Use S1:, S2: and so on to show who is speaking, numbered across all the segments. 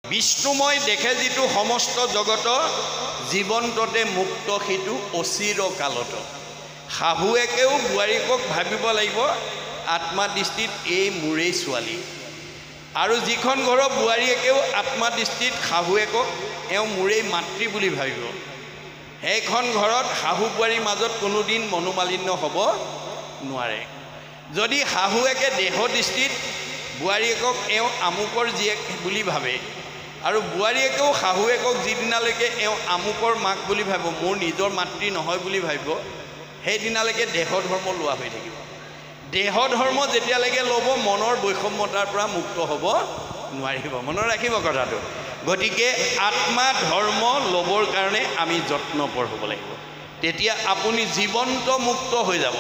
S1: বিষ্ণুময় দেখে যিটো সমস্ত জগত জীৱন্ততে মুক্ত সিটো অচিৰ কালত শাহুৱেকেও বোৱাৰীকক ভাবিব লাগিব আত্মা দৃষ্টিত এই মোৰেই ছোৱালী আৰু যিখন ঘৰৰ বোৱাৰীয়েকেও আত্মা দৃষ্টিত শাহুৱেকক এওঁ মোৰেই মাতৃ বুলি ভাবিব সেইখন ঘৰত শাহু বোৱাৰীৰ মাজত কোনোদিন মনোমালিন্য হ'ব নোৱাৰে যদি শাহুৱেকে দেহ দৃষ্টিত বোৱাৰীয়েকক এওঁ আমুকৰ জীয়েক বুলি ভাবে আৰু বোৱাৰীয়েকেও শাহুৱেকক যিদিনালৈকে এওঁ আমুকৰ মাক বুলি ভাবিব মোৰ নিজৰ মাতৃ নহয় বুলি ভাবিব সেইদিনালৈকে দেহ ধৰ্ম লোৱা হৈ থাকিব দেহ ধৰ্ম যেতিয়ালৈকে ল'ব মনৰ বৈষম্যতাৰ পৰা মুক্ত হ'ব নোৱাৰিব মনত ৰাখিব কথাটো গতিকে আত্মা ধৰ্ম ল'বৰ কাৰণে আমি যত্নপৰ হ'ব লাগিব তেতিয়া আপুনি জীৱন্ত মুক্ত হৈ যাব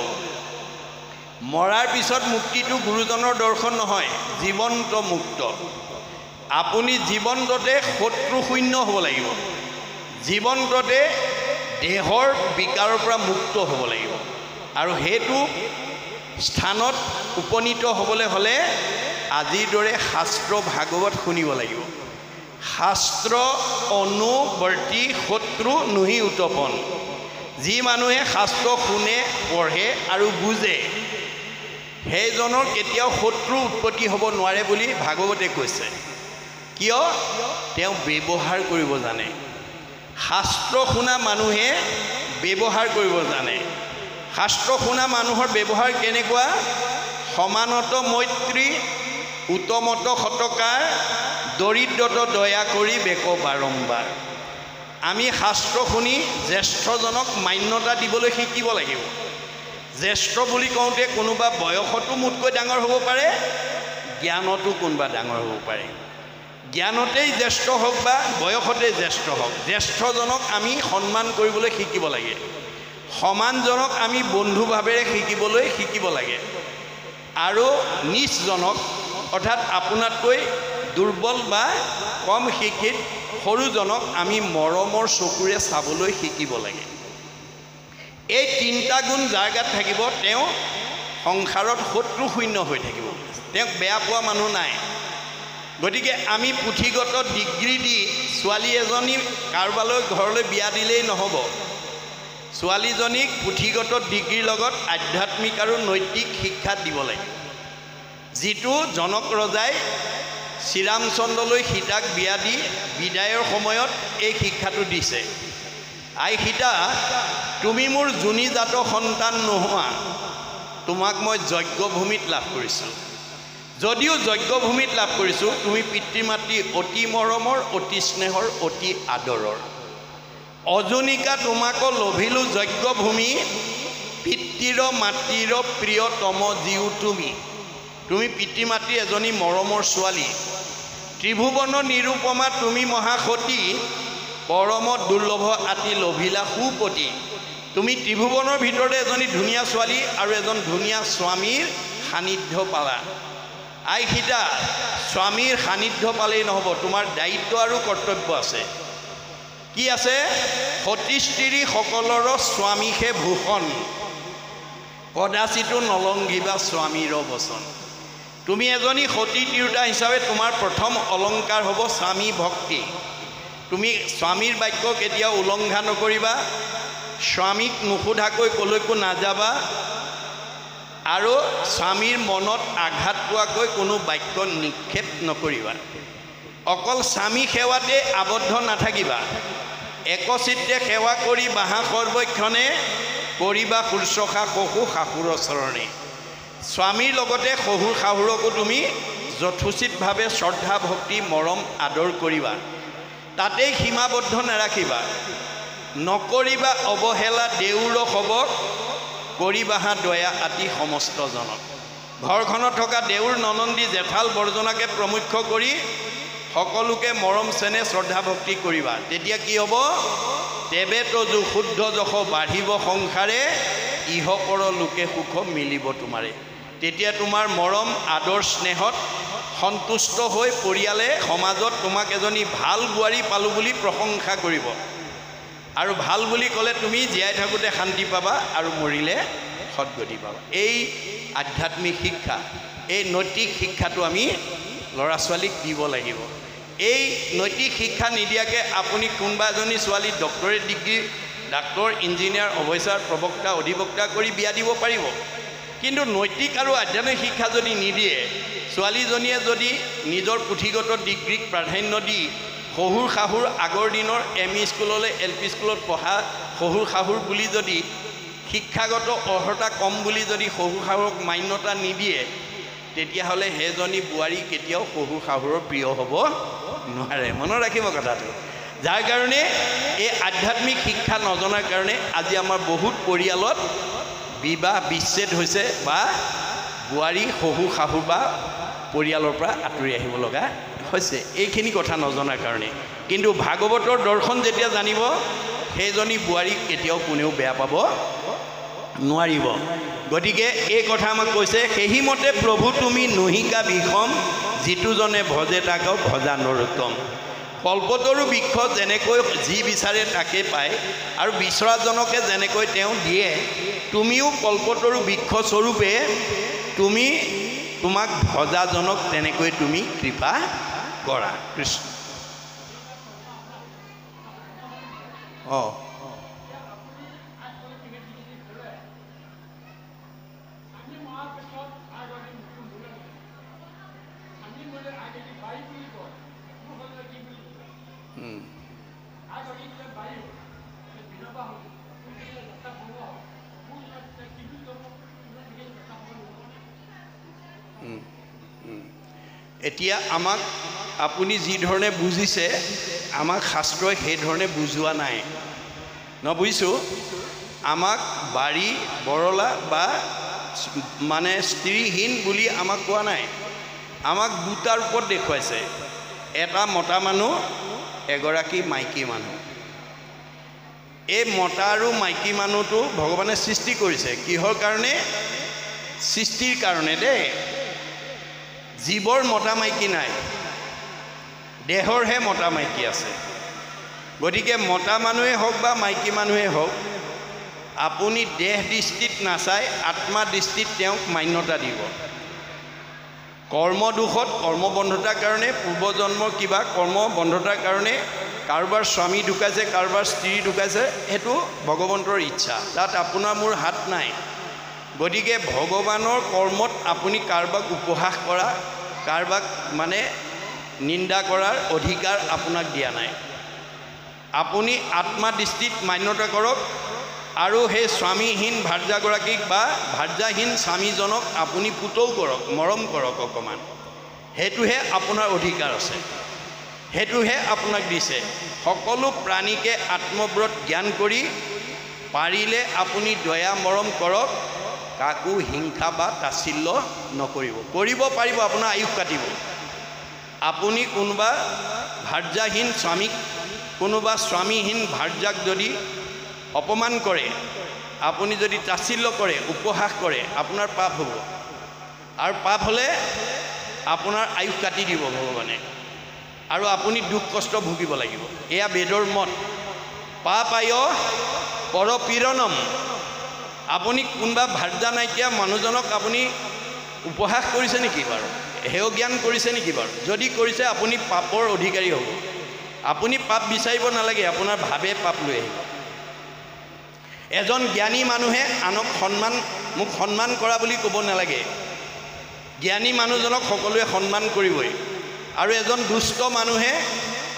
S1: মৰাৰ পিছত মুক্তিটো গুৰুজনৰ দৰ্শন নহয় জীৱন্ত মুক্ত আপুনি জীৱন্ততে শত্ৰু শূন্য হ'ব লাগিব জীৱন্ততে দেহৰ বিকাৰৰ পৰা মুক্ত হ'ব লাগিব আৰু সেইটো স্থানত উপনীত হ'বলৈ হ'লে আজিৰ দৰে শাস্ত্ৰ ভাগৱত শুনিব লাগিব শাস্ত্ৰ অনুবৰ্তী শত্ৰু নুহি উত্তপন যি মানুহে শাস্ত্ৰ শুনে পঢ়ে আৰু বুজে সেইজনৰ কেতিয়াও শত্ৰু উৎপত্তি হ'ব নোৱাৰে বুলি ভাগৱতে কৈছে কিয় তেওঁ ব্যৱহাৰ কৰিব জানে শাস্ত্ৰ শুনা মানুহে ব্যৱহাৰ কৰিব জানে শাস্ত্ৰ শুনা মানুহৰ ব্যৱহাৰ কেনেকুৱা সমানত মৈত্ৰী উত্তমত শতকাৰ দৰিদ্ৰত দয়া কৰি বেক বাৰম্বাৰ আমি শাস্ত্ৰ শুনি জ্যেষ্ঠজনক মান্যতা দিবলৈ শিকিব লাগিব জ্যেষ্ঠ বুলি কওঁতে কোনোবা বয়সতো মোতকৈ ডাঙৰ হ'ব পাৰে জ্ঞানতো কোনোবা ডাঙৰ হ'ব পাৰে জ্ঞানতেই জ্যেষ্ঠ হওক বা বয়সতেই জ্যেষ্ঠ হওক জ্যেষ্ঠজনক আমি সন্মান কৰিবলৈ শিকিব লাগে সমানজনক আমি বন্ধুভাৱেৰে শিকিব লাগে আৰু নিজজনক অৰ্থাৎ আপোনাতকৈ দুৰ্বল বা কম শিক্ষিত সৰুজনক আমি মৰমৰ চকুৰে চাবলৈ শিকিব লাগে এই তিনিটা গুণ যাৰ গাত থাকিব তেওঁ সংসাৰত শত্ৰু শূন্য হৈ থাকিব তেওঁক বেয়া পোৱা মানুহ নাই গতিকে আমি পুথিগত ডিগ্ৰী দি ছোৱালী এজনী কাৰোবালৈ ঘৰলৈ বিয়া দিলেই নহ'ব ছোৱালীজনীক পুথিগত ডিগ্ৰীৰ লগত আধ্যাত্মিক আৰু নৈতিক শিক্ষা দিব লাগে যিটো জনক ৰজাই শ্ৰীৰামচন্দ্ৰলৈ সীতাক বিয়া দি বিদায়ৰ সময়ত এই শিক্ষাটো দিছে আই সীতা তুমি মোৰ যোনিজাত সন্তান নোহোৱা তোমাক মই যজ্ঞভূমিত লাভ কৰিছোঁ যদিও যজ্ঞভূমিত লাভ কৰিছোঁ তুমি পিতৃ মাতৃ অতি মৰমৰ অতি স্নেহৰ অতি আদৰৰ অজনিকা তোমাকো লভিলোঁ যজ্ঞভূমি পিতৃৰ মাতৃৰ প্ৰিয়তম জীও তুমি পিতৃ মাতৃ এজনী মৰমৰ ছোৱালী ত্ৰিভুৱন নিৰূপমা তুমি মহাসতী পৰম দুৰ্লভ আতি লভিলা সুপতি তুমি ত্ৰিভুৱনৰ ভিতৰতে এজনী ধুনীয়া ছোৱালী আৰু এজন ধুনীয়া স্বামীৰ সান্নিধ্য পালা আই সীতা স্বামীৰ সান্নিধ্য পালেই নহ'ব তোমাৰ দায়িত্ব আৰু কৰ্তব্য আছে কি আছে সতী স্ত্ৰী সকলৰ স্বামীহে ভূষণ কদাচিতো নলংঘিবা স্বামীৰ বচন তুমি এজনী সতী তিৰোতা হিচাপে তোমাৰ প্ৰথম অলংকাৰ হ'ব স্বামী ভক্তি তুমি স্বামীৰ বাক্য কেতিয়াও উলংঘা নকৰিবা স্বামীক নুসুধাকৈ কলৈকো নাযাবা আৰু স্বামীৰ মনত আঘাত পোৱাকৈ কোনো বাক্য নিক্ষেপ নকৰিবা অকল স্বামী সেৱাতে আবদ্ধ নাথাকিবা একচিত্তে সেৱা কৰি বাহা সৰ্বক্ষণে কৰিবা শুশ্ৰূষা শহু শাহুৰৰ চৰণে স্বামীৰ লগতে শহুৰ শাহুৰকো তুমি যথোচিতভাৱে শ্ৰদ্ধা ভক্তি মৰম আদৰ কৰিবা তাতেই সীমাবদ্ধ নাৰাখিবা নকৰিবা অৱহেলা দেউৰ সবক কৰিবাহা দয়া আতি সমস্তজনক ঘৰখনত থকা দেউৰ ননন্দী জেঠাল বৰ্জনাকে প্ৰমুখ্য কৰি সকলোকে মৰম চেনেহ শ্ৰদ্ধা ভক্তি কৰিবা তেতিয়া কি হ'ব তেবে তজু শুদ্ধ যশ বাঢ়িব সংসাৰে ইহপৰ লোকে সুখ মিলিব তোমাৰে তেতিয়া তোমাৰ মৰম আদৰ স্নেহত সন্তুষ্ট হৈ পৰিয়ালে সমাজত তোমাক এজনী ভাল বোৱাৰী পালোঁ বুলি প্ৰশংসা কৰিব আৰু ভাল বুলি ক'লে তুমি জীয়াই থাকোঁতে শান্তি পাবা আৰু মৰিলে সদ্গতি পাবা এই আধ্যাত্মিক শিক্ষা এই নৈতিক শিক্ষাটো আমি ল'ৰা ছোৱালীক দিব লাগিব এই নৈতিক শিক্ষা নিদিয়াকৈ আপুনি কোনোবা এজনী ছোৱালী doctorate degree doctor engineer officer প্ৰবক্তা অধিবক্তা কৰি বিয়া দিব পাৰিব, কিন্তু নৈতিক আৰু আধ্যাত্মিক শিক্ষা যদি নিদিয়ে, ছোৱালীজনীয়ে যদি নিজৰ পুথিগত ডিগ্ৰীক প্ৰাধান্য দি শহুৰ শাহুৰ আগৰ দিনৰ ME স্কুললৈ LP স্কুলত পঢ়া শহুৰ শাহুৰ বুলি যদি শিক্ষাগত অৰ্হতা কম বুলি যদি শহুৰ শাহুৰক মান্যতা নিদিয়ে, তেতিয়াহ'লে সেইজনী বোৱাৰী কেতিয়াও শহুৰ শাহুৰৰ প্ৰিয় হ'ব নোৱাৰে। মনত ৰাখিব কথাটো। যাৰ কাৰণে এই আধ্যাত্মিক শিক্ষা নজনাৰ কাৰণে আজি আমাৰ বহুত পৰিয়ালত বিবাহ বিচ্ছেদ হৈছে বা বোৱাৰী শহুৰ শাহুৰ বা পৰিয়ালৰ পৰা আঁতৰি আহিব লগা হৈছে, এইখিনি কথা নজনাৰ কাৰণে। কিন্তু ভাগৱতৰ দৰ্শন যেতিয়া জানিব, সেইজনী বোৱাৰীক কেতিয়াও কোনেও বেয়া পাব নোৱাৰিব। গতিকে এই কথা আমাক কৈছে, সেইমতে প্ৰভু তুমি নহিকা বিষম, যিটোজনে ভজে তাক ভজা নৰোত্তম। কল্পতৰু বৃক্ষ যেনেকৈ যি বিচাৰে তাকে পায় আৰু বিচৰাজনকে যেনেকৈ তেওঁ দিয়ে, তুমিও কল্পতৰু বৃক্ষ স্বৰূপে তোমাক ভজাজনক তেনেকৈ তুমি কৃপা কৰা। কৃষ্ণ। অঁ এতিয়া আমাক আপুনি যি ধৰণে বুজিছে, আমাক শাস্ত্ৰই সেই ধৰণে বুজোৱা নাই। বুজিছোঁ, আমাক বাৰী বৰলা বা মানে স্ত্ৰীহীন বুলি আমাক কোৱা নাই। আমাক দুটা ৰূপত দেখুৱাইছে, এটা মতা মানুহ, এগৰাকী মাইকী মানুহ। এই মতা আৰু মাইকী মানুহটো ভগৱানে সৃষ্টি কৰিছে কিহৰ কাৰণে? সৃষ্টিৰ কাৰণে দেই। জীৱৰ মতা মাইকী নাই, দেহৰহে মতা মাইকী আছে। গতিকে মতা মানুহে হওক বা মাইকী মানুহে হওক, আপুনি দেহ দৃষ্টিত নাচাই আত্মা দৃষ্টিত তেওঁক মান্যতা দিব। কৰ্মদোষত কৰ্মবন্ধতাৰ কাৰণে, পূৰ্বজন্মৰ কিবা কৰ্মবন্ধতাৰ কাৰণে কাৰোবাৰ স্বামী ঢুকাইছে, কাৰোবাৰ স্ত্ৰী ঢুকাইছে, সেইটো ভগৱন্তৰ ইচ্ছা, তাত আপোনাৰ মোৰ হাত নাই। গতিকে ভগৱানৰ কৰ্মত আপুনি কাৰোবাক উপহাস কৰা, কাৰোবাক মানে নিন্দা কৰাৰ অধিকাৰ আপোনাক দিয়া নাই। আপুনি আত্মা দৃষ্টিত মান্যতা কৰক আৰু সেই স্বামীহীন ভাৰ্যাগৰাকীক বা ভাৰ্যাহীন স্বামীজনক আপুনি পুতৌ কৰক, মৰম কৰক অকণমান। সেইটোহে আপোনাৰ অধিকাৰ আছে, সেইটোহে আপোনাক দিছে। সকলো প্ৰাণীকে আত্মব্ৰত জ্ঞান কৰি পাৰিলে আপুনি দয়া মৰম কৰক, কাকো হিংসা বা তাচ্ছিল্য নকৰিব। কৰিব পাৰিব, আপোনাৰ আয়ুস কাটিব। আপুনি কোনোবা ভাৰ্যাহীন স্বামীক, কোনোবা স্বামীহীন ভাৰ্যাক যদি অপমান কৰে, আপুনি যদি তাচ্ছিল্য কৰে, উপহাস কৰে, আপোনাৰ পাপ হ'ব। আৰু পাপ হ'লে আপোনাৰ আয়ুস কাটি দিব ভগৱানে, আৰু আপুনি দুখ কষ্ট ভুগিব লাগিব। এয়া বেদৰ মত। পাপায় পৰপীড়নম। আপুনি কোনোবা ভাৰ্যা নাইকিয়া মানুহজনক আপুনি উপহাস কৰিছে নেকি বাৰু? হেয় জ্ঞান কৰিছে নেকি বাৰু? যদি কৰিছে আপুনি পাপৰ অধিকাৰী হ'ব। আপুনি পাপ বিচাৰিব নালাগে, আপোনাৰ ভাৱে পাপ লৈ আহিব। এজন জ্ঞানী মানুহে আনক মোক সন্মান কৰা বুলি ক'ব নালাগে। জ্ঞানী মানুহজনক সকলোৱে সন্মান কৰিবই। আৰু এজন দুষ্ট মানুহে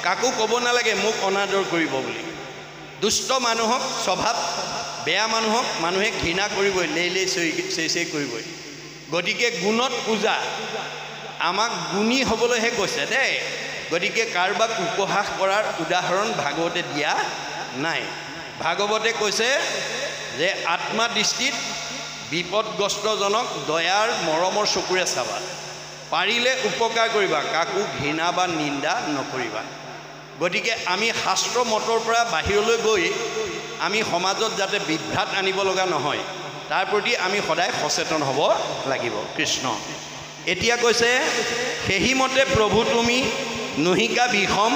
S1: কাকো ক'ব নালাগে মোক অনাদৰ কৰিব বুলি। দুষ্ট মানুহক, স্বভাৱ বেয়া মানুহক মানুহে ঘৃণা কৰিবই, লেই চেই কৰিবই। গতিকে গুণত পূজা, আমাক গুণী হ'বলৈহে কৈছে দেই। গতিকে কাৰোবাক উপহাস কৰাৰ উদাহৰণ ভাগৱতে দিয়া নাই। ভাগৱতে কৈছে যে আত্মা দৃষ্টিত বিপদগ্ৰস্তজনক দয়াৰ মৰমৰ চকুৰে চাবা, পাৰিলে উপকাৰ কৰিবা, কাকো ঘৃণা বা নিন্দা নকৰিবা। গতিকে আমি শাস্ত্ৰ মতৰ পৰা বাহিৰলৈ গৈ আমি সমাজত যাতে বিভ্ৰাট আনিব লগা নহয়, তাৰ প্ৰতি আমি সদায় সচেতন হ'ব লাগিব। কৃষ্ণ। এতিয়া কৈছে, সেইমতে প্ৰভু তুমি নহিকা বিষম,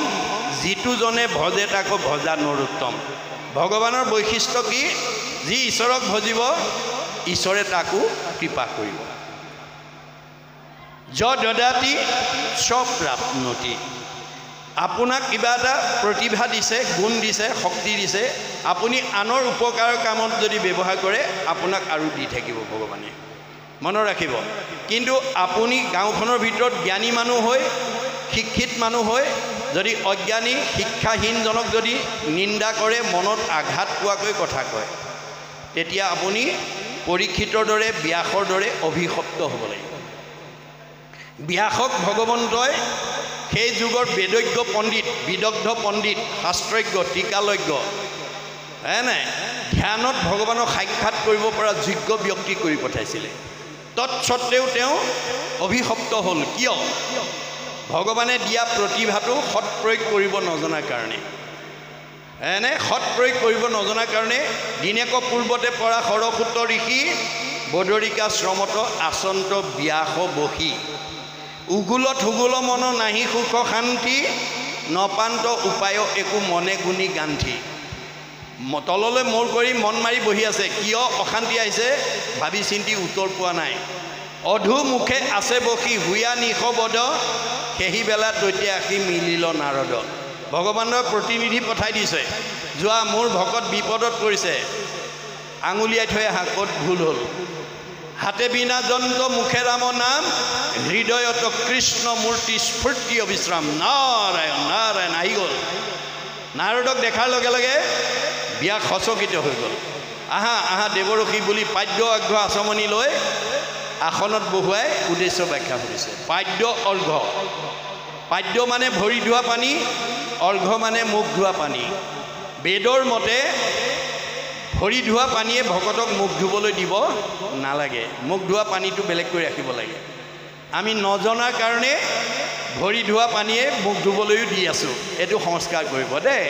S1: যিটোজনে ভজে তাকো ভজা নৰোত্তম। ভগৱানৰ বৈশিষ্ট্য কি? যি ঈশ্বৰক ভজিব, ঈশ্বৰে তাকো কৃপা কৰিব। য দদাতি স্বপ্ৰাপ্নতি। আপোনাক কিবা এটা প্ৰতিভা দিছে, গুণ দিছে, শক্তি দিছে, আপুনি আনৰ উপকাৰৰ কামত যদি ব্যৱহাৰ কৰে আপোনাক আৰু দি থাকিব ভগৱানে, মনত ৰাখিব। কিন্তু আপুনি গাঁওখনৰ ভিতৰত জ্ঞানী মানুহ হৈ, শিক্ষিত মানুহ হৈ যদি অজ্ঞানী শিক্ষাহীনজনক যদি নিন্দা কৰে, মনত আঘাত পোৱাকৈ কথা কয়, তেতিয়া আপুনি পৰীক্ষিতৰ দৰে, ব্যাসৰ দৰে অভিশপ্ত হ'ব লাগিব। ব্যাসক ভগৱন্তই সেই যুগৰ বেদজ্ঞ পণ্ডিত, বিদগ্ধ পণ্ডিত, শাস্ত্ৰজ্ঞ, টীকালজ্ঞ, নাই ধ্যানত ভগৱানক সাক্ষাৎ কৰিব পৰা যোগ্য ব্যক্তি কৰি পঠাইছিলে। তৎসত্ত্বেও তেওঁ অভিশপ্ত হ'ল। কিয়? ভগৱানে দিয়া প্ৰতিভাটো সৎ প্ৰয়োগ কৰিব নজনাৰ কাৰণে। সৎ প্ৰয়োগ কৰিব নজনাৰ কাৰণে দিনেক পূৰ্বতে পৰা সৰস্বত ঋষি বদৰিকা শ্ৰমত আচন্ত ব্যাস বসী, উগুলত হুগুল মন নাহি সুখ শান্তি, নপান্ত উপায় একো মনে গুণি গান্ধী। তললৈ মূৰ কৰি মন মাৰি বহি আছে। কিয় অশান্তি আহিছে ভাবি চিন্তি উত্তৰ পোৱা নাই। অধু মুখে আছে বসী হুয়া নিশবদ, সেহি বেলা দৈতে আহি মিলিল নাৰদ। ভগৱানৰ প্ৰতিনিধি পঠাই দিছে, যোৱা মোৰ ভকত বিপদত পৰিছে, আঙুলিয়াই থৈ আহা ক'ত ভুল হ'ল। হাতে বিনা যন্ত্ৰ মুখে ৰাম নাম, হৃদয়ত কৃষ্ণ মূৰ্তি স্ফূৰ্তি অবিশ্ৰাম। নাৰায়ণ নাৰায়ণ আহি গ'ল। নাৰদক দেখাৰ লগে লগে ব্যাস সচকিত হৈ গ'ল। আহা আহা দেৱৰষি বুলি পাদ্য অৰ্ঘ্য আচমনি লৈ আসনত বহুৱাই উদ্দেশ্য ব্যাখ্যা কৰিছে। পাদ্য অৰ্ঘ্য, পাদ্য মানে ভৰি ধোৱা পানী, অৰ্ঘ্য মানে মুখ ধোৱা পানী। বেদৰ মতে ভৰি ধোৱা পানীয়ে ভকতক মুখ ধুবলৈ দিব নালাগে, মুখ ধোৱা পানীটো বেলেগ কৰি ৰাখিব লাগে। আমি নজনাৰ কাৰণে ভৰি ধোৱা পানীয়ে মুখ ধুবলৈও দি আছোঁ, এইটো সংস্কাৰ কৰিব দেই।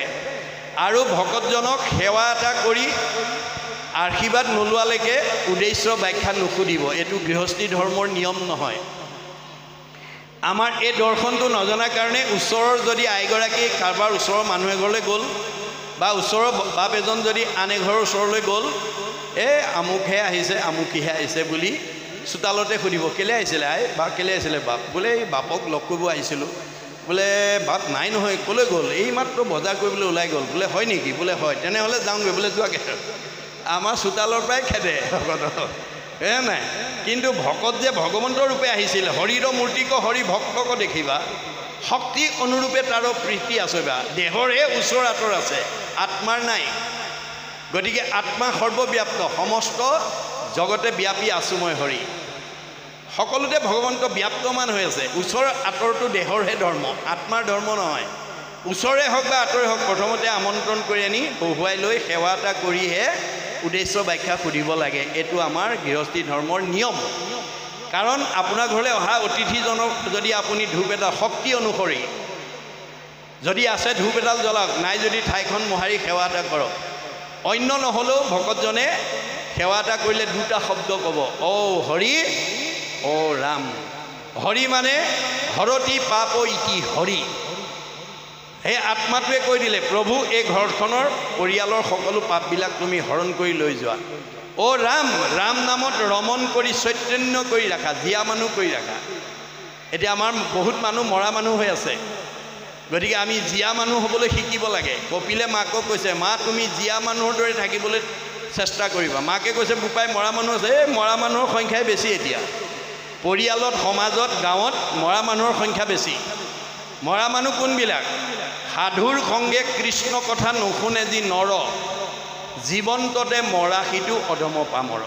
S1: আৰু ভকতজনক সেৱা এটা কৰি আশীৰ্বাদ নোলোৱালৈকে উদ্দেশ্য ব্যাখ্যা নুসুধিব, এইটো গৃহস্থী ধৰ্মৰ নিয়ম নহয়। আমাৰ এই দৰ্শনটো নজনাৰ কাৰণে ওচৰৰ যদি আইগৰাকী কাৰোবাৰ ওচৰৰ মানুহ এঘৰলৈ গ'ল, বা ওচৰৰ বাপ এজন যদি আন এঘৰৰ ওচৰলৈ গ'ল, আমুকহে আহিছে আমুকীহে আহিছে বুলি চোতালতে সুধিব, কেলৈ আহিছিলে আই বা কেলৈ আহিছিলে বাপ? বোলে এই বাপক লগ কৰিব আহিছিলোঁ। বোলে বাপ নাই নহয়, ক'লৈ গ'ল? এই মাত্ৰ বজাৰ কৰিবলৈ ওলাই গ'ল। বোলে হয় নেকি? বোলে হয়, তেনেহ'লে যাওঁগৈ। বোলে যোৱাকৈ আমাৰ চোতালৰ পৰাই খেদে ভকতক, নাই। কিন্তু ভকত যে ভগৱন্তৰ ৰূপে আহিছিল, হৰিৰ মূৰ্তিক হৰি ভক্তক দেখিবা, শক্তি অনুৰূপে তাৰ প্ৰীতি আছবা। দেহৰহে ওচৰ আঁতৰ আছে, আত্মাৰ নাই। গতিকে আত্মা সৰ্বব্যাপ্ত, সমস্ত জগতে ব্যাপী আছো মই হৰি, সকলোতে ভগৱন্ত ব্যাপ্তমান হৈ আছে। ওচৰ আঁতৰটো দেহৰহে ধৰ্ম, আত্মাৰ ধৰ্ম নহয়। ওচৰে হওক বা আঁতৰে হওক, প্ৰথমতে আমন্ত্ৰণ কৰি আনি বহুৱাই লৈ সেৱা এটা কৰিহে উদ্দেশ্য ব্যাখ্যা সুধিব লাগে। এইটো আমাৰ গৃহস্থী ধৰ্মৰ নিয়ম। কাৰণ আপোনাৰ ঘৰলৈ অহা অতিথিজনক যদি আপুনি ধূপ এটা শক্তি অনুসৰি যদি আছে ধূপ এডাল জ্বলাওক, নাই যদি ঠাইখন মোহাৰি সেৱা এটা কৰক। অন্য নহ'লেও ভকতজনে সেৱা এটা কৰিলে দুটা শব্দ ক'ব, অ' হৰি, অ' ৰাম। হৰি মানে হৰতি পাপ ইতি হৰি, সেই আত্মাটোৱে কৈ দিলে, প্ৰভু এই ঘৰখনৰ পৰিয়ালৰ সকলো পাপবিলাক তুমি হৰণ কৰি লৈ যোৱা। অ' ৰাম, ৰাম নামত ৰমন কৰি চৈতন্য কৰি ৰাখা, জীয়া মানুহ কৰি ৰাখা। এতিয়া আমাৰ বহুত মানুহ মৰা মানুহ হৈ আছে, গতিকে আমি জীয়া মানুহ হ'বলৈ শিকিব লাগে। কপিলে মাকক কৈছে, মা তুমি জীয়া মানুহৰ দৰে থাকিবলৈ চেষ্টা কৰিবা। মাকে কৈছে, বোপাই মৰা মানুহ আছে। এই মৰা মানুহৰ সংখ্যাই বেছি এতিয়া, পৰিয়ালত, সমাজত, গাঁৱত মৰা মানুহৰ সংখ্যা বেছি। মৰা মানুহ কোনবিলাক? সাধুৰ সংগে কৃষ্ণ কথা নুশুনে যি নৰ, জীৱন্ততে মৰা সিটো অধম পামৰ।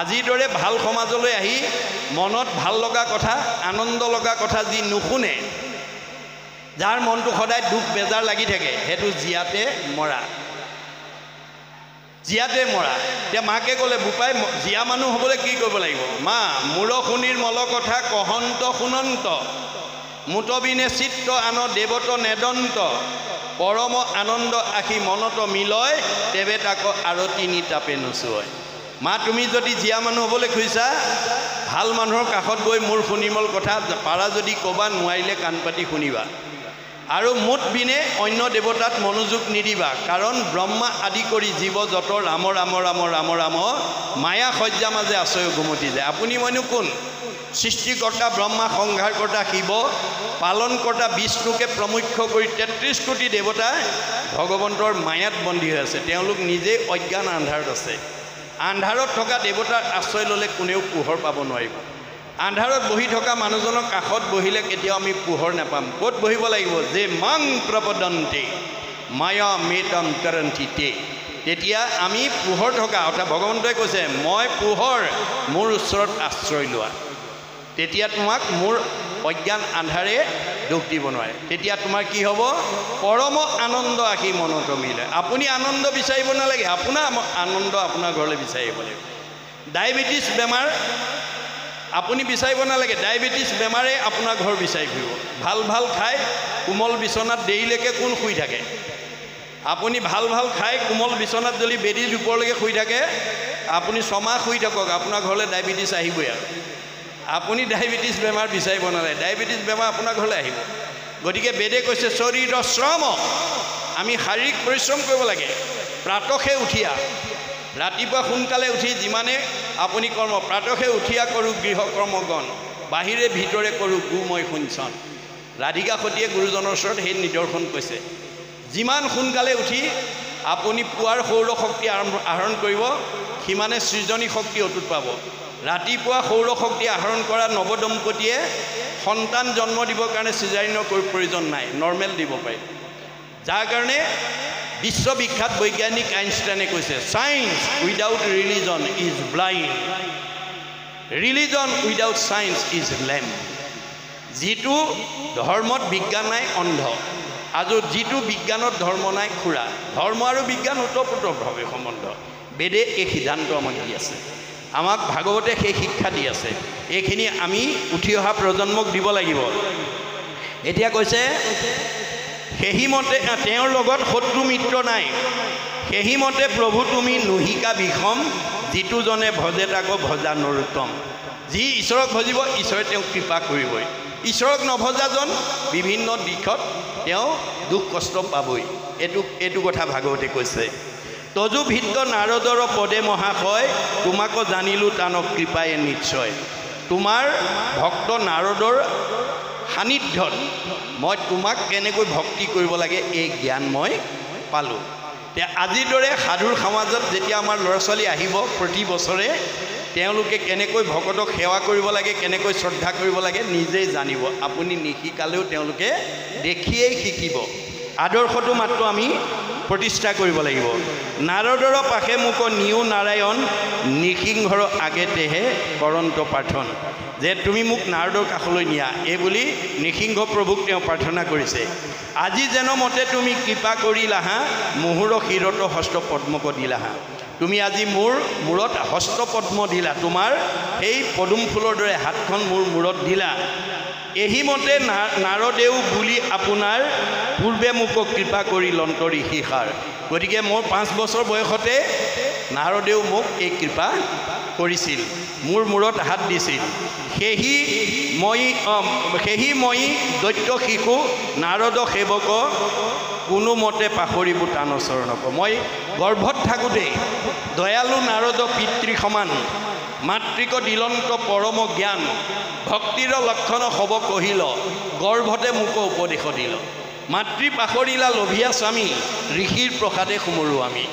S1: আজিৰ দৰে ভাল সমাজলৈ আহি মনত ভাল লগা কথা, আনন্দ লগা কথা যি নুশুনে, যাৰ মনটো সদায় দুখ বেজাৰ লাগি থাকে, সেইটো জীয়াতে মৰা, জীয়াতে মৰা। এতিয়া মাকে ক'লে, বোপাই জীয়া মানুহ হ'বলৈ কি কৰিব লাগিব? মা মূৰ শুনিৰ মল কথা কহন্ত শুনন্ত, মুতবিনে চিত্ত আন দেৱত নেদন্ত, পৰম আনন্দ আশী মনত মিলয়, তেবে তাক আৰতি নি তাপে নোচোয়। মা তুমি যদি জীয়া মানুহ হ'বলৈ খুজিছা, ভাল মানুহৰ কাষত গৈ মোৰ শুনিমল কথা পাৰা যদি ক'বা, নোৱাৰিলে কাণ পাতি শুনিবা। আৰু মুঠ বিনে অন্য দেৱতাত মনোযোগ নিদিবা, কাৰণ ব্ৰহ্মা আদি কৰি জীৱ যত ৰাম ৰাম ৰাম ৰাম ৰাম মায়া সজ্জা মাজে আশ্ৰয় ঘুমতি যায়। আপুনি মইনো কোন? সৃষ্টিকৰ্তা ব্ৰহ্মা, সংহাৰকৰ্তা শিৱ, পালনকৰ্তা বিষ্ণুকে প্ৰমুখ্য কৰি ৩৩ কোটি দেৱতা ভগৱন্তৰ মায়াত বন্দী হৈ আছে। তেওঁলোক নিজেই অজ্ঞান আন্ধাৰত আছে। আন্ধাৰত থকা দেৱতাৰ আশ্ৰয় ল'লে কোনেও পোহৰ পাব নোৱাৰিব। আন্ধাৰত বহি থকা মানুহজনৰ কাষত বহিলে কেতিয়াও আমি পোহৰ নাপাম। ক'ত বহিব লাগিব? যে মাং প্ৰপদন্তে মায়া মেতম তৰন্তি তে। তেতিয়া আমি পোহৰ থকা, অৰ্থাৎ ভগৱন্তই কৈছে মই পোহৰ, মোৰ ওচৰত আশ্ৰয় লোৱা। তেতিয়া তোমাক মোৰ অজ্ঞান আন্ধাৰে দুখ দিব নোৱাৰে। তেতিয়া তোমাৰ কি হ'ব? পৰম আনন্দ আহি মনত মিলে। আপুনি আনন্দ বিচাৰিব নালাগে, আপোনাৰ আনন্দ আপোনাৰ ঘৰলৈ বিচাৰিব লাগিব। ডায়েবেটিছ বেমাৰ আপুনি বিচাৰিব নালাগে, ডায়েবেটিছ বেমাৰে আপোনাৰ ঘৰ বিচাৰি ফুৰিব। ভাল ভাল খাই কোমল বিচনাত দেৰিলৈকে কোন শুই থাকে? আপুনি ভাল ভাল খাই কোমল বিচনাত যদি বেদি দুপৰলৈকে শুই থাকে, আপুনি ছমাহ শুই থাকক, আপোনাৰ ঘৰলৈ ডায়েবেটিছ আহিবই। আৰু আপুনি ডায়েবেটিছ বেমাৰ বিচাৰিব নালাগে, ডায়েবেটিছ বেমাৰ আপোনাৰ ঘৰলৈ আহিব। গতিকে বেদে কৈছে শৰীৰ শ্ৰম, আমি শাৰীৰিক পৰিশ্ৰম কৰিব লাগে। প্ৰাতসে উঠিয়া, ৰাতিপুৱা সোনকালে উঠি যিমানে আপুনি কৰ্ম, প্ৰাতসে উঠিয়া কৰোঁ গৃহকৰ্মগণ, বাহিৰে ভিতৰে কৰোঁ গোময় শুঞ্চন। ৰাধিকা সতীয়ে গুৰুজনৰ ওচৰত সেই নিদৰ্শন কৈছে। যিমান সোনকালে উঠি আপুনি পুৱাৰ সৌৰশক্তি আহৰণ কৰিব, সিমানে সৃজনী শক্তি অটুট পাব। ৰাতিপুৱা সৌৰশক্তি আহৰণ কৰা নৱদম্পতীয়ে সন্তান জন্ম দিবৰ কাৰণে চিজাৰিনৰ প্ৰয়োজন নাই, নৰ্মেল দিব পাৰে। যাৰ কাৰণে বিশ্ববিখ্যাত বৈজ্ঞানিক আইনষ্টাইনে কৈছে science without religion is blind, religion without science is lamp. যিটো ধৰ্মত বিজ্ঞান নাই অন্ধ, আৰু যিটো বিজ্ঞানত ধৰ্ম নাই খুৰা। ধৰ্ম আৰু বিজ্ঞান ওতঃপ্ৰোতভাৱে সম্বন্ধ। বেদে এই সিদ্ধান্ত আমাক দি আছে, আমাক ভাগৱতে সেই শিক্ষা দি আছে। এইখিনি আমি উঠি অহা প্ৰজন্মক দিব লাগিব। এতিয়া কৈছে সেইমতে তেওঁৰ লগত শত্ৰু মিত্ৰ নাই, সেইমতে প্ৰভু তুমি নুহিকা বিষম, যিটো জনে ভজে তাকো ভজা নৰোত্তম। যি ঈশ্বৰক ভজিব ঈশ্বৰে তেওঁক কৃপা কৰিবই। ঈশ্বৰক নভজাজন বিভিন্ন দিশত তেওঁ দুখ কষ্ট পাবই। এইটো কথা ভাগৱতে কৈছে। তজু ভিত্ত নাৰদৰ পদে মহাশয়, তোমাকো জানিলোঁ তানক কৃপায়ে নিশ্চয়। তোমাৰ ভক্ত নাৰদৰ সান্নিধ্যত মই তোমাক কেনেকৈ ভক্তি কৰিব লাগে এই জ্ঞান মই পালোঁ। এতিয়া আজিৰ দৰে সাধুৰ সমাজত যেতিয়া আমাৰ ল'ৰা ছোৱালী আহিব প্ৰতি বছৰে, তেওঁলোকে কেনেকৈ ভকতক সেৱা কৰিব লাগে, কেনেকৈ শ্ৰদ্ধা কৰিব লাগে নিজেই জানিব। আপুনি নিশিকালেও তেওঁলোকে দেখিয়েই শিকিব। আদৰ্শটো মাত্ৰ আমি প্ৰতিষ্ঠা কৰিব লাগিব। নাৰদৰ পাশে মোক নিও নাৰায়ণ, নৃসিংহৰ আগেতেহে কৰন্ত প্ৰাৰ্থন। যে তুমি মোক নাৰদৰ কাষলৈ নিয়া, এই বুলি নৃসিংহ প্ৰভুক তেওঁ প্ৰাৰ্থনা কৰিছে। আজি যেন মতে তুমি কৃপা কৰিলাহা, মুহুৰ শিৰত হস্ত পদ্মক দিলাহা। তুমি আজি মোৰ মূৰত হস্তপদ্ম দিলা, তোমাৰ সেই পদুম ফুলৰ দৰে হাতখন মোৰ মূৰত দিলা। এহিমতে নাৰদেও বুলি আপোনাৰ পূৰ্বে মোক কৃপা কৰি লন্তৰি শিষাৰ। গতিকে মোৰ 5 বছৰ বয়সতে নাৰদেও মোক এই কৃপা কৰিছিল, মোৰ মূৰত হাত দিছিল। সেহি মই দৈত্য শিশু নাৰদ সেৱক, কোনোমতে পাহৰিব টান চৰণক। মই গৰ্ভত থাকোঁতেই দয়ালু নাৰদ পিতৃ সমান, মাতৃক দিলন্ত পৰম জ্ঞান, ভক্তিৰ লক্ষণ হ'ব কহিল, গৰ্ভতে মোক উপদেশ দিল। মাতৃ পাহৰিলা লোভিয়া স্বামী, ঋষিৰ প্ৰসাদে সুমৰো আমি।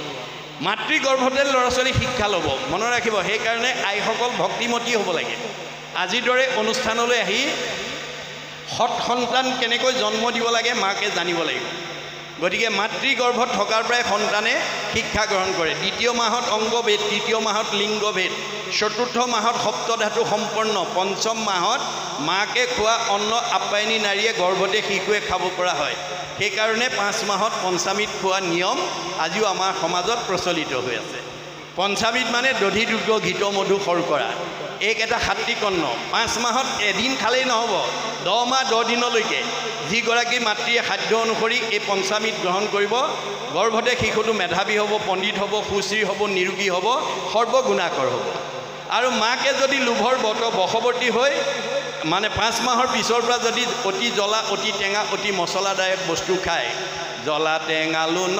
S1: মাতৃ গৰ্ভতে ল'ৰা ছোৱালী শিক্ষা ল'ব, মনত ৰাখিব। সেইকাৰণে আইসকল ভক্তিমতী হ'ব লাগে। আজিৰ দৰে অনুষ্ঠানলৈ আহি সৎ সন্তান কেনেকৈ জন্ম দিব লাগে মাকে জানিব লাগিব। গতিকে মাতৃ গৰ্ভত থকাৰ পৰাই সন্তানে শিক্ষা গ্ৰহণ কৰে। 2য় মাহত অংগভেদ, 3য় মাহত লিংগভেদ, 4ৰ্থ মাহত সপ্তধাতু সম্পন্ন, 5ম মাহত মাকে খোৱা অন্ন আপ্যায়নী নাৰীয়ে গৰ্ভতে শিশুৱে খাব পৰা হয়। সেইকাৰণে 5 মাহত পঞ্চামৃত খোৱা নিয়ম আজিও আমাৰ সমাজত প্ৰচলিত হৈ আছে। পঞ্চামৃত মানে দধি দুগ্ধ ঘৃত মধু শৰ্কৰা, এইকেইটা সাত্বিক অন্ন। 5 মাহত এদিন খালেই নহ'ব, 10 মাহ 10 দিনলৈকে যিগৰাকী মাতৃয়ে সাধ্য অনুসৰি এই পঞ্চামৃত গ্ৰহণ কৰিব, গৰ্ভতে শিশুটো মেধাৱী হ'ব, পণ্ডিত হ'ব, সুশ্ৰী হ'ব, নিৰোগী হ'ব, সৰ্বগুণাকৰ হ'ব। আৰু মাকে যদি লোভৰ বশৱৰ্তী হৈ মানে 5 মাহৰ পিছৰ পৰা যদি অতি জ্বলা, অতি টেঙা, অতি মছলাদায়ক বস্তু খায়, জ্বলা টেঙা লুণ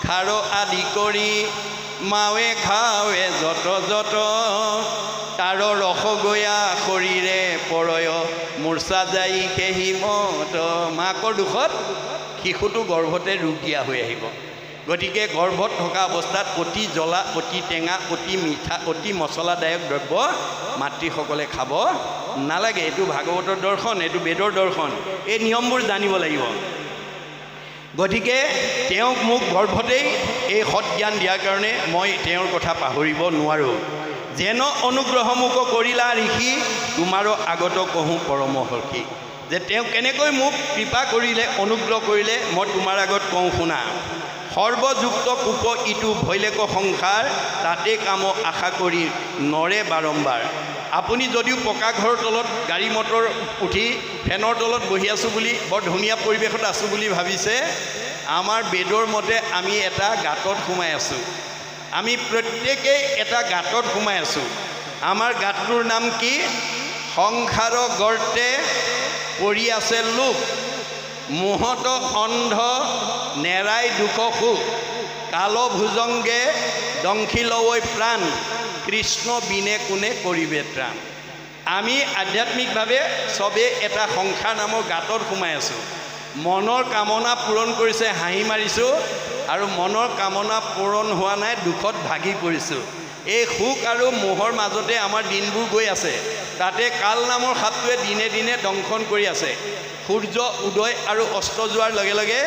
S1: খাৰ আদি কৰি মাৱে খাৱে যত যত তাৰ ৰসগয়া শৰীৰে পৰয় মূৰ্ছা যাই সেহি মত। মাকৰ দুখত শিশুটো গৰ্ভতে ৰোগ দিয়া হৈ আহিব। গতিকে গৰ্ভত থকা অৱস্থাত অতি জ্বলা, অতি টেঙা, অতি মিঠা, অতি মছলাদায়ক দ্ৰব্য মাতৃসকলে খাব নালাগে। এইটো ভাগৱতৰ দৰ্শন, এইটো বেদৰ দৰ্শন। এই নিয়মবোৰ জানিব লাগিব। গতিকে তেওঁক মোক গৰ্ভতেই এই সৎজ্ঞান দিয়াৰ কাৰণে মই তেওঁৰ কথা পাহৰিব নোৱাৰোঁ। যেন অনুগ্ৰহ মোক কৰিলা ঋষি তোমাৰো আগত কহোঁ পৰমহৰ্ষি। যে তেওঁ কেনেকৈ মোক কৃপা কৰিলে, অনুগ্ৰহ কৰিলে মই তোমাৰ আগত কওঁ শুনা। সৰ্বযুক্ত কোপ ইটো ভৈলেক সংসাৰ তাতে কাম আশা কৰি নৰে বাৰম্বাৰ। আপুনি যদিও পকা ঘৰৰ তলত গাড়ী মটৰ উঠি ফেনৰ তলত বহি আছোঁ বুলি, বৰ ধুনীয়া পৰিৱেশত আছোঁ বুলি ভাবিছে, আমাৰ বেদৰ মতে আমি এটা গাঁতত সোমাই আছোঁ। আমি প্ৰত্যেকেই এটা গাঁতত সোমাই আছোঁ। আমাৰ গাঁতটোৰ নাম কি? সংসাৰ গৰ্তে পৰি আছে লোক, মোহত অন্ধ নেৰাই দুখ সুখ, কাল ভুজংগে দংশিলৱৈ প্ৰাণ, কৃষ্ণ বিনে কোনে কৰিবে ত্ৰাণ। আমি আধ্যাত্মিকভাৱে চবেই এটা সংসাৰ নামৰ গাঁতত সোমাই আছোঁ। মনৰ কামনা পূৰণ কৰিছে, হাঁহি মাৰিছোঁ, আৰু মনৰ কামনা পূৰণ হোৱা নাই, দুখত ভাগি পৰিছোঁ। এই সুখ আৰু মোহৰ মাজতে আমাৰ দিনবোৰ গৈ আছে। তাতে কাল নামৰ সাপটোৱে দিনে দিনে দংশন কৰি আছে। সূৰ্য উদয় আৰু অস্ত যোৱাৰ লগে লগে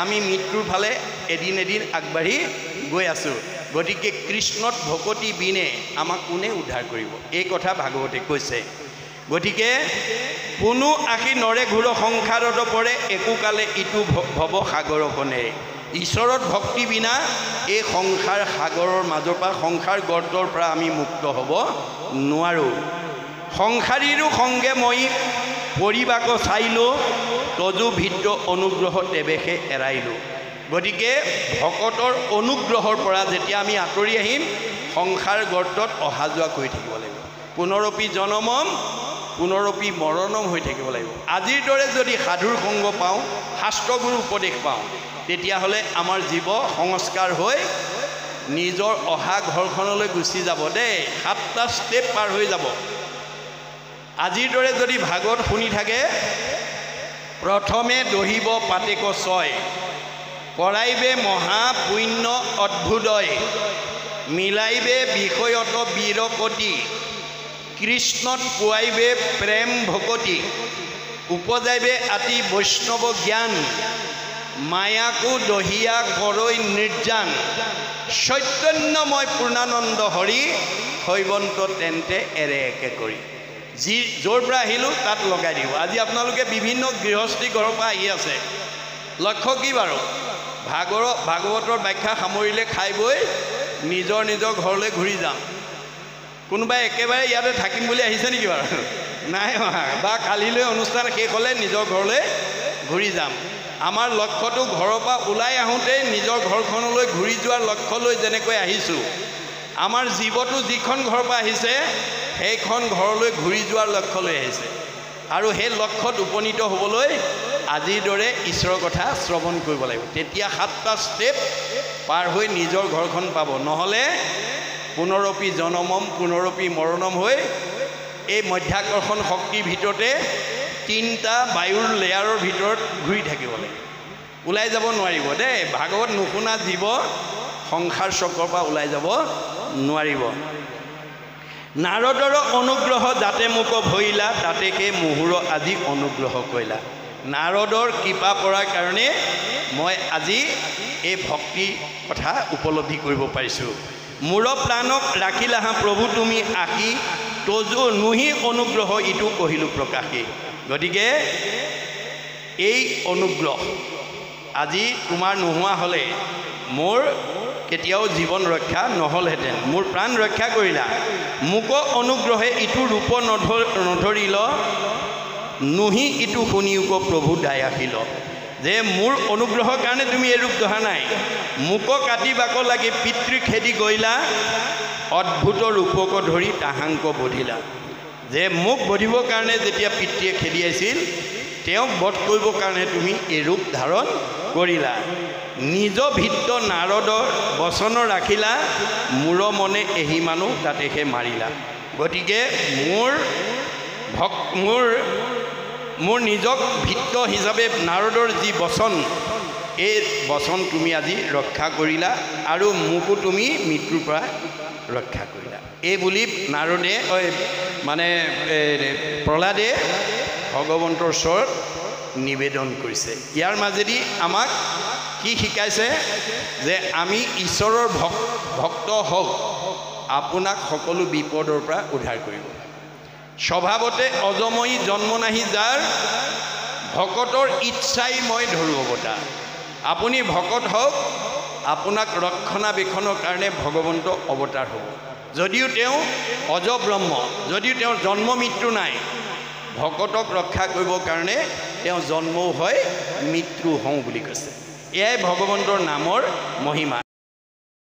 S1: আমি মৃত্যুৰ ফালে এদিন এদিন আগবাঢ়ি গৈ আছোঁ। গতিকে কৃষ্ণত ভকতি বিনে আমাক কোনে উদ্ধাৰ কৰিব? এই কথা ভাগৱতে কৈছে। গতিকে কোনো আশী নৰে ঘূৰ সংসাৰত পৰে, একোকালে ইটো ভৱ সাগৰ কণে। ঈশ্বৰত ভক্তি বিনা এই সংসাৰ সাগৰৰ মাজৰ পৰা, সংসাৰ গৰ্তৰ পৰা আমি মুক্ত হ'ব নোৱাৰোঁ। সংসাৰীৰো সংগে মই পৰিবাক চাইলোঁ, তজু ভিত্ৰ অনুগ্ৰহ তেৱেশে এৰাইলোঁ। গতিকে ভকতৰ অনুগ্ৰহৰ পৰা যেতিয়া আমি আঁতৰি আহিম, সংসাৰ গৰ্তত অহা যোৱা কৰি থাকিব লাগিব। পুনৰপি জনমম পুনৰপি মৰণম হৈ থাকিব লাগিব। আজিৰ দৰে যদি সাধুৰ সংগ পাওঁ, শাস্ত্ৰগুৰু উপদেশ পাওঁ, তেতিয়াহ'লে আমাৰ জীৱ সংস্কাৰ হৈ নিজৰ অহা ঘৰখনলৈ গুচি যাব দেই। 7টা ষ্টেপ পাৰ হৈ যাব। আজিৰ দৰে যদি ভাগৱত শুনি থাকে, প্ৰথমে দহিব পাতেক ছয়, কৰাইবে মহা পুণ্য অদ্ভুদয়, মিলাইবে বিষয়ত বীৰকতি, কৃষ্ণত পোৱাইবে প্ৰেম ভকতি, উপজাইবে আতি বৈষ্ণৱ জ্ঞান, মায়াকো দহিয়া কৰৈ নিৰ্জান, চৈতন্যময় পূৰ্ণানন্দ হৰি, শৈৱন্ত তেন্তে এৰে একে কৰি। যি য'ৰ পৰা আহিলোঁ তাত লগাই দিব। আজি আপোনালোকে বিভিন্ন গৃহস্থী ঘৰৰ পৰা আহি আছে। লক্ষ্য কি বাৰু? ভাগৱতৰ ব্যাখ্যা সামৰিলে খাই বৈ নিজৰ নিজৰ ঘৰলৈ ঘূৰি যাম। কোনোবাই একেবাৰে ইয়াতে থাকিম বুলি আহিছে নেকি বাৰু? নাই অহা। বা কালিলৈ অনুষ্ঠান শেষ হ'লে নিজৰ ঘৰলৈ ঘূৰি যাম। আমাৰ লক্ষ্যটো ঘৰৰ পৰা ওলাই আহোঁতেই নিজৰ ঘৰখনলৈ ঘূৰি যোৱাৰ লক্ষ্য লৈ যেনেকৈ আহিছোঁ, আমাৰ জীৱটো যিখন ঘৰৰ পৰা আহিছে সেইখন ঘৰলৈ ঘূৰি যোৱাৰ লক্ষ্য লৈ আহিছে। আৰু সেই লক্ষ্যত উপনীত হ'বলৈ আজিৰ দৰে ঈশ্বৰৰ কথা শ্ৰৱণ কৰিব লাগিব। তেতিয়া 7টা ষ্টেপ পাৰ হৈ নিজৰ ঘৰখন পাব। নহ'লে পুনৰপি জনমম পুনৰপি মৰণম হৈ এই মধ্যাকৰ্ষণ শক্তিৰ ভিতৰতে 3টা বায়ুৰ লেয়াৰৰ ভিতৰত ঘূৰি থাকিব লাগিব। ওলাই যাব নোৱাৰিব দেই। ভাগৱত নুশুনা জীৱ সংসাৰ চক্ৰৰ পৰা ওলাই যাব নোৱাৰিব। নাৰদৰ অনুগ্ৰহ যাতে মোক ভৰিলা, তাতেকে মুহুৰ আজি অনুগ্ৰহ কৰিলা। নাৰদৰ কৃপা পৰাৰ কাৰণে মই আজি এই ভক্তি কথা উপলব্ধি কৰিব পাৰিছোঁ। মোৰ প্ৰাণক ৰাখিলাহা প্ৰভু তুমি আশী, তজু নুহি অনুগ্ৰহ ইটো কহিলোঁ প্ৰকাশী। গতিকে এই অনুগ্ৰহ আজি তোমাৰ নোহোৱা হ'লে মোৰ কেতিয়াও জীৱন ৰক্ষা নহ'লহেঁতেন। মোৰ প্ৰাণ ৰক্ষা কৰিলা। মোক অনুগ্ৰহে ইটো ৰূপ নধৰিল, নুহি ইটো শুনিওক প্ৰভু দায়াশীল। যে মোৰ অনুগ্ৰহৰ কাৰণে তুমি এই ৰূপ ধৰা নাই, মোক কাটি বাক লাগি পিতৃ খেদি গৈলা, অদ্ভুত ৰূপক ধৰি তাহাংক বধিলা। যে মোক বধিবৰ কাৰণে যেতিয়া পিতৃয়ে খেদিয়াইছিল, তেওঁক বধ কৰিবৰ কাৰণে তুমি এই ৰূপ ধাৰণ কৰিলা নিজ ভিত্ত নাৰদৰ বচন ৰাখিলা মূৰ মনে এহি মানুহ তাতেহে মাৰিলা। গতিকে মোৰ নিজক ভিত্ত হিচাপে নাৰদৰ যি বচন এই বচন তুমি আজি ৰক্ষা কৰিলা আৰু মোকো তুমি মৃত্যুৰ পৰা ৰক্ষা কৰিলা। এই বুলি নাৰদে মানে প্ৰহ্লাদে ভগৱন্তৰ ওচৰত নিবেদন কৰিছে। ইয়াৰ মাজেদি আমাক কি শিকাইছে যে আমি ঈশ্বৰৰ ভক্ত হওক, আপোনাক সকলো বিপদৰ পৰা উদ্ধাৰ কৰিব। স্বভাৱতে অজময়ী জন্ম নাহি যাৰ, ভকতৰ ইচ্ছাই মই ধৰো অৱতাৰ। আপুনি ভকত হওক, আপোনাক ৰক্ষণাবেক্ষণৰ কাৰণে ভগৱন্ত অৱতাৰ হ'ব। যদিও তেওঁ অজব্ৰহ্ম, যদিও তেওঁৰ জন্ম মৃত্যু নাই, ভকতক ৰক্ষা কৰিবৰ কাৰণে তেওঁ জন্মও হয় মৃত্যু হওঁ বুলি কৈছে। এয়াই ভগৱন্তৰ নামৰ মহিমা।